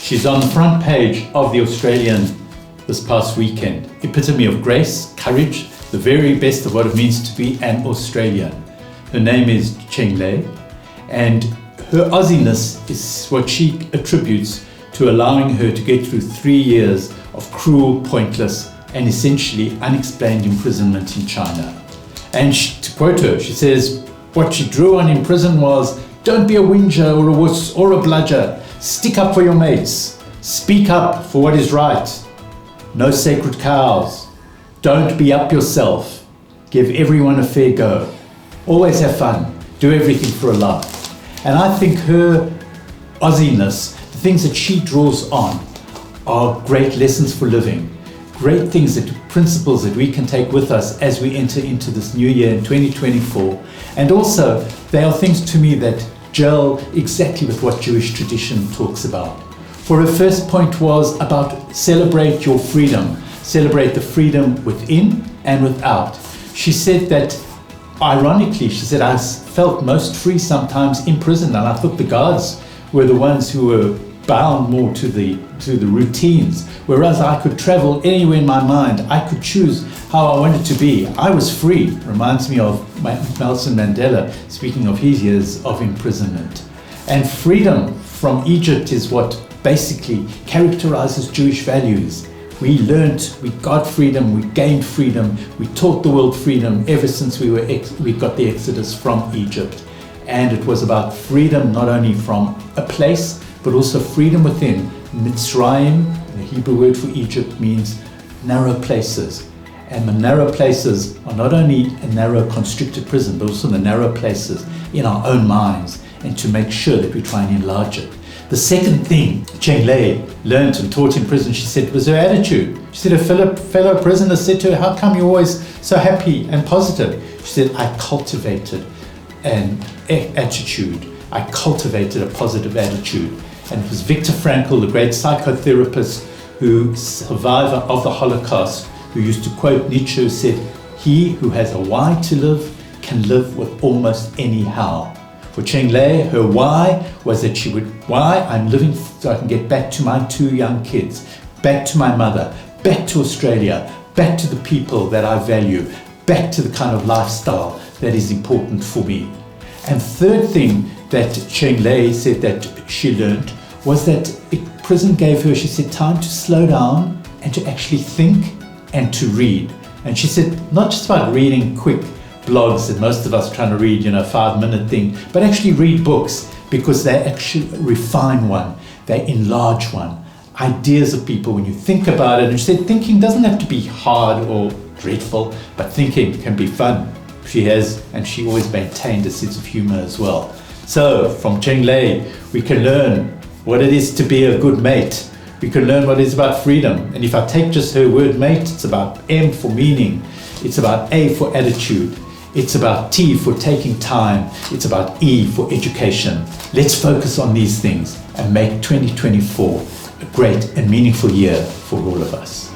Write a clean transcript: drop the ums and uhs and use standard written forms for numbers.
She's on the front page of The Australian this past weekend. Epitome of grace, courage, the very best of what it means to be an Australian. Her name is Cheng Lei, and her Aussiness is what she attributes to allowing her to get through 3 years of cruel, pointless, and essentially unexplained imprisonment in China. And to quote her, she says, what she drew on in prison was, don't be a whinger or a wuss or a bludger. Stick up for your mates. Speak up for what is right. No sacred cows. Don't be up yourself. Give everyone a fair go. Always have fun. Do everything for a laugh. And I think her Aussiness, the things that she draws on, are great lessons for living. Great things, principles that we can take with us as we enter into this new year in 2024. And also, they are things to me that gel exactly with what Jewish tradition talks about. For her first point was about celebrate your freedom. Celebrate the freedom within and without. She said that, ironically, she said, I felt most free sometimes in prison, and I thought the guards were the ones who were bound more to the routines, whereas I could travel anywhere in my mind. I could choose how I wanted to be. I was free. Reminds me of Nelson Mandela, speaking of his years of imprisonment. And freedom from Egypt is what basically characterizes Jewish values. We got freedom, we gained freedom, we taught the world freedom ever since we got the Exodus from Egypt. And it was about freedom not only from a place, but also freedom within. Mitzrayim, the Hebrew word for Egypt, means narrow places. And the narrow places are not only a narrow constricted prison, but also the narrow places in our own minds, and to make sure that we try and enlarge it. The second thing Cheng Lei learned and taught in prison, she said, was her attitude. She said her fellow prisoners said to her, how come you're always so happy and positive? She said, I cultivated an attitude. I cultivated a positive attitude. And it was Viktor Frankl, the great psychotherapist, survivor of the Holocaust, who used to quote Nietzsche, who said, he who has a why to live can live with almost any how. For Cheng Lei, her why was that why I'm living so I can get back to my 2 young kids, back to my mother, back to Australia, back to the people that I value, back to the kind of lifestyle that is important for me. And third thing that Cheng Lei said that she learned was that prison gave her, she said, time to slow down and to actually think and to read. And she said, not just about reading quick blogs that most of us are trying to read, 5-minute thing, but actually read books, because they actually refine one, they enlarge one. Ideas of people, when you think about it, and she said thinking doesn't have to be hard or dreadful, but thinking can be fun. She always maintained a sense of humor as well. So from Cheng Lei, we can learn what it is to be a good mate. We can learn what it is about freedom. And if I take just her word mate, it's about M for meaning. It's about A for attitude. It's about T for taking time. It's about E for education. Let's focus on these things and make 2024 a great and meaningful year for all of us.